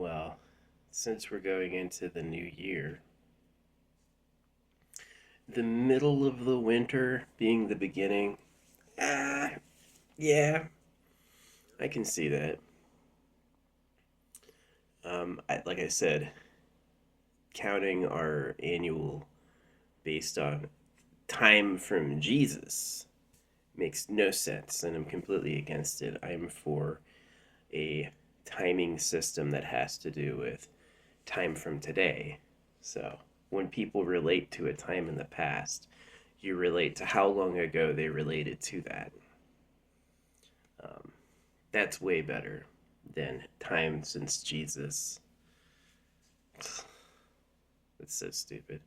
Well, since we're going into the new year, the middle of the winter being the beginning, ah, yeah, I can see that. Like I said, counting our annual based on time from Jesus makes no sense, and I'm completely against it. I'm for a timing system that has to do with time from today. So when people relate to a time in the past, you relate to how long ago they related to that. Um, that's way better than time since Jesus. That's so stupid.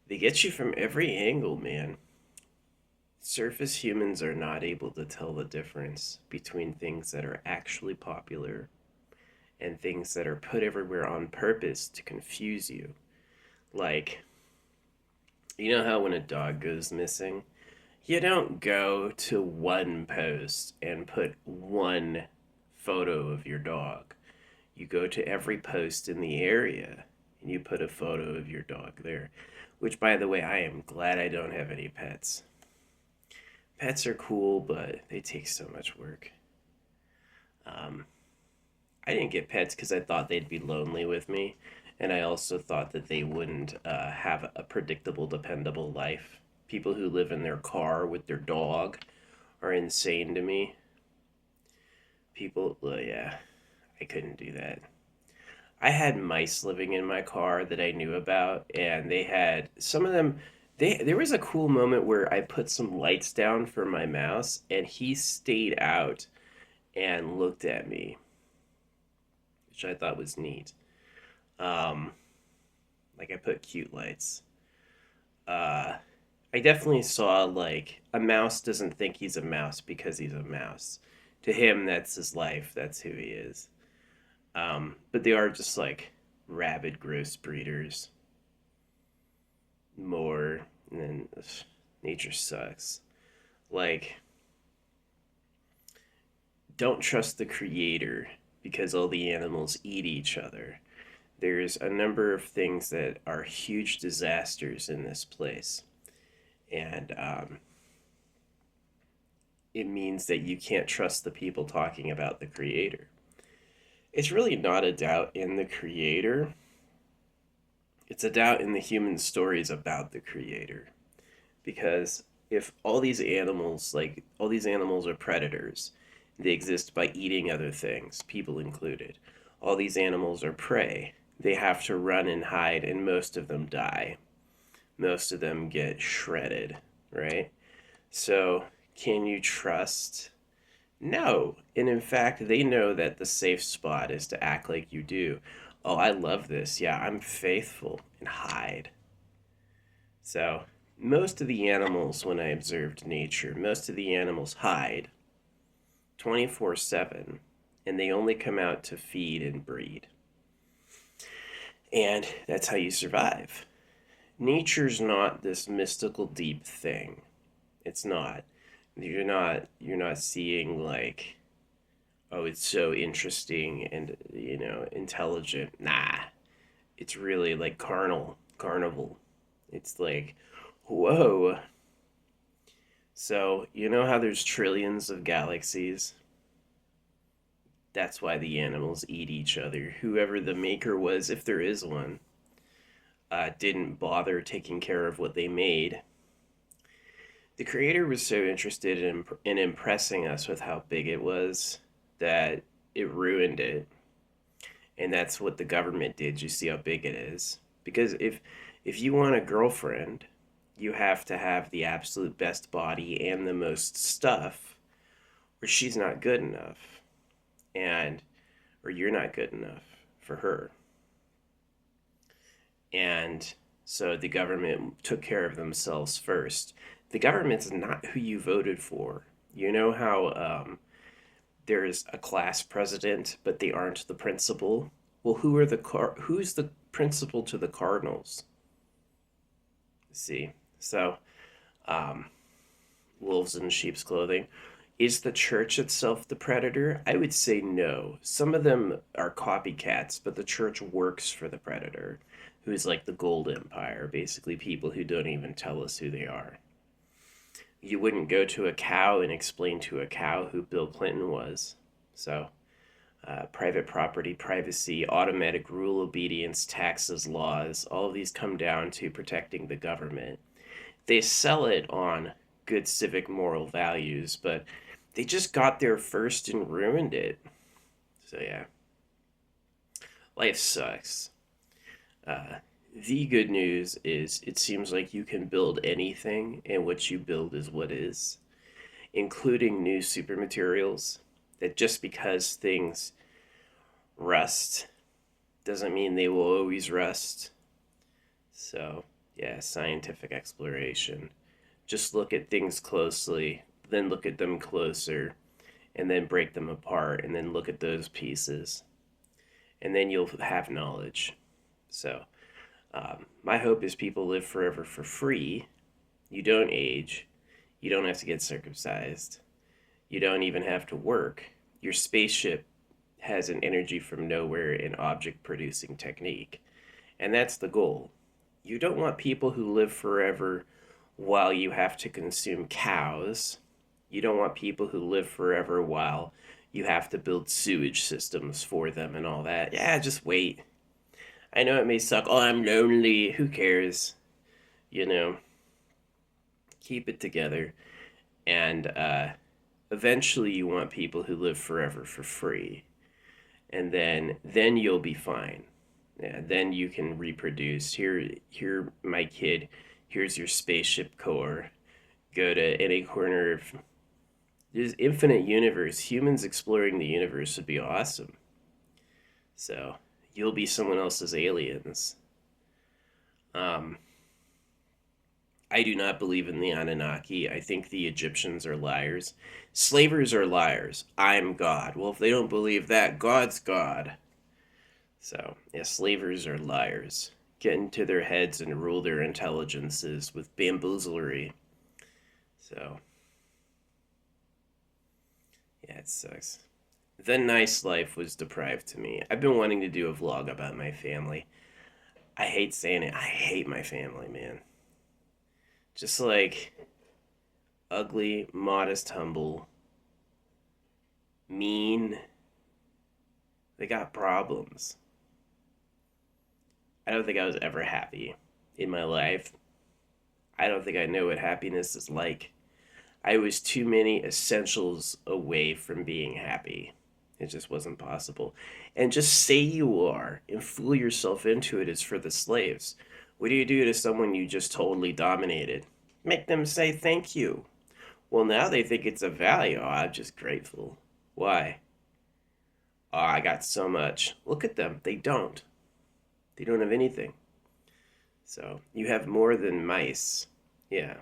They get you from every angle, man. Surface humans are not able to tell the difference between things that are actually popular and things that are put everywhere on purpose to confuse you. Like, you know how when a dog goes missing, you don't go to one post and put one photo of your dog. You go to every post in the area and you put a photo of your dog there. Which, by the way, I am glad I don't have any pets. Pets are cool, but they take so much work. Um, I didn't get pets because I thought they'd be lonely with me, and I also thought that they wouldn't have a predictable, dependable life. People who live in their car with their dog are insane to me. People, well, yeah, I couldn't do that. I had mice living in my car that I knew about, and they had some of them. There was a cool moment where I put some lights down for my mouse, and he stayed out and looked at me, which I thought was neat. Um, like I put cute lights. Uh, I definitely saw like a mouse doesn't think he's a mouse because he's a mouse. To him, that's his life. That's who he is. But they are just like rabid, gross breeders. More than nature sucks. Like, don't trust the creator because all the animals eat each other. There's a number of things that are huge disasters in this place. And it means that you can't trust the people talking about the creator. It's really not a doubt in the creator, it's a doubt in the human stories about the creator. Because if all these animals are predators, they exist by eating other things, people included. All these animals are prey. They have to run and hide, and most of them die. Most of them get shredded, right? So, can you trust? No. And in fact, they know that the safe spot is to act like you do. Oh, I love this. Yeah, I'm faithful and hide. So, most of the animals, when I observed nature, most of the animals hide 24/7 and they only come out to feed and breed. And that's how you survive. Nature's not this mystical deep thing. It's not. You're not seeing like, oh, it's so interesting and intelligent. Nah. It's really like carnival. It's like, whoa. So, you know how there's trillions of galaxies? That's why the animals eat each other. Whoever the maker was, if there is one, didn't bother taking care of what they made. The creator was so interested in impressing us with how big it was that it ruined it. And that's what the government did. You see how big it is. Because if you want a girlfriend, you have to have the absolute best body and the most stuff, or she's not good enough. And or you're not good enough for her. And so the government took care of themselves first. The government's not who you voted for. You know how there's a class president, but they aren't the principal. Well, who's the principal to the Cardinals? See, so um, wolves in sheep's clothing. Is the church itself the predator? I would say no. Some of them are copycats, but the church works for the predator, who is like the gold empire, basically people who don't even tell us who they are. You wouldn't go to a cow and explain to a cow who Bill Clinton was. So, private property, privacy, automatic rule obedience, taxes, laws, all of these come down to protecting the government. They sell it on good civic moral values, but they just got there first and ruined it. So, yeah, life sucks. Uh, the good news is it seems like you can build anything, and what you build is what is, including new super materials. That just because things rust doesn't mean they will always rust. So, yeah, scientific exploration. Just look at things closely, then look at them closer, and then break them apart, and then look at those pieces. And then you'll have knowledge. So, my hope is people live forever for free. You don't age. You don't have to get circumcised. You don't even have to work. Your spaceship has an energy from nowhere and object producing technique. And that's the goal. You don't want people who live forever while you have to consume cows. You don't want people who live forever while you have to build sewage systems for them and all that. Yeah, just wait. I know it may suck. Oh, I'm lonely. Who cares? You know, keep it together. And eventually, you want people who live forever for free, and then you'll be fine. Yeah, then you can reproduce. Here, my kid. Here's your spaceship core. Go to any corner of. There's infinite universe. Humans exploring the universe would be awesome. So you'll be someone else's aliens. Um, I do not believe in the Anunnaki. I think the Egyptians are liars. Slavers are liars. I'm God. Well, if they don't believe that, God's God. So, yeah, slavers are liars. Get into their heads and rule their intelligences with bamboozlery. So, yeah, it sucks. The nice life was deprived to me. I've been wanting to do a vlog about my family. I hate saying it. I hate my family, man. Just like ugly, modest, humble, mean. They got problems. I don't think I was ever happy in my life. I don't think I know what happiness is like. I was too many essentials away from being happy. It just wasn't possible. And just say you are and fool yourself into it is for the slaves. What do you do to someone you just totally dominated? Make them say thank you. Well, now they think it's a value. Oh, I'm just grateful. Why? Oh, I got so much. Look at them. They don't. They don't have anything. So you have more than mice. Yeah,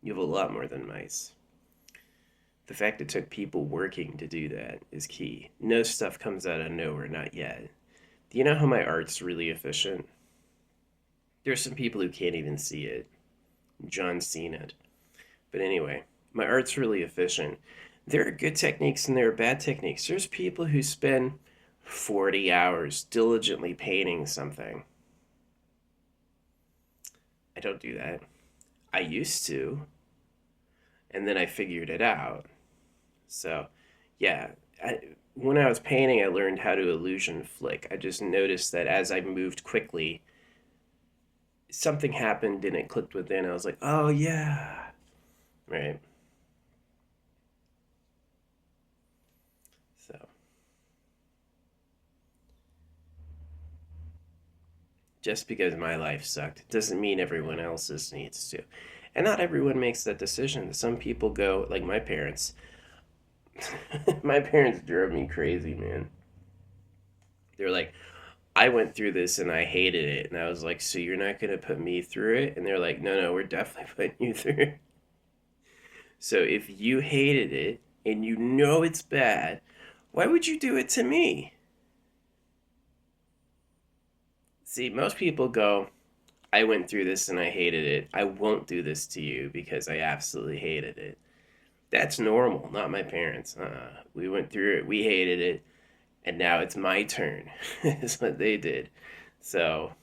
you have a lot more than mice. The fact it took people working to do that is key. No stuff comes out of nowhere, not yet. Do you know how my art's really efficient? There's some people who can't even see it. John Cena. But anyway, my art's really efficient. There are good techniques and there are bad techniques. There's people who spend 40 hours diligently painting something. I don't do that. I used to, and then I figured it out. So, yeah, when I was painting, I learned how to illusion flick. I just noticed that as I moved quickly, something happened and it clicked within. I was like, oh, yeah. Right. So, just because my life sucked doesn't mean everyone else's needs to. And not everyone makes that decision. Some people go, like my parents. My parents drove me crazy, man. They're like, I went through this and I hated it. And I was like, so you're not going to put me through it? And they're like, no, no, we're definitely putting you through it. So if you hated it and you know it's bad, why would you do it to me? See, most people go, I went through this and I hated it. I won't do this to you because I absolutely hated it. That's normal, not my parents. We went through it, we hated it, and now it's my turn, is what they did. So,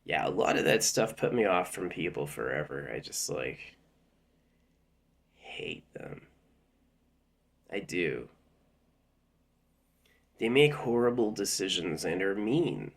yeah, a lot of that stuff put me off from people forever. I just like hate them. I do. They make horrible decisions and are mean.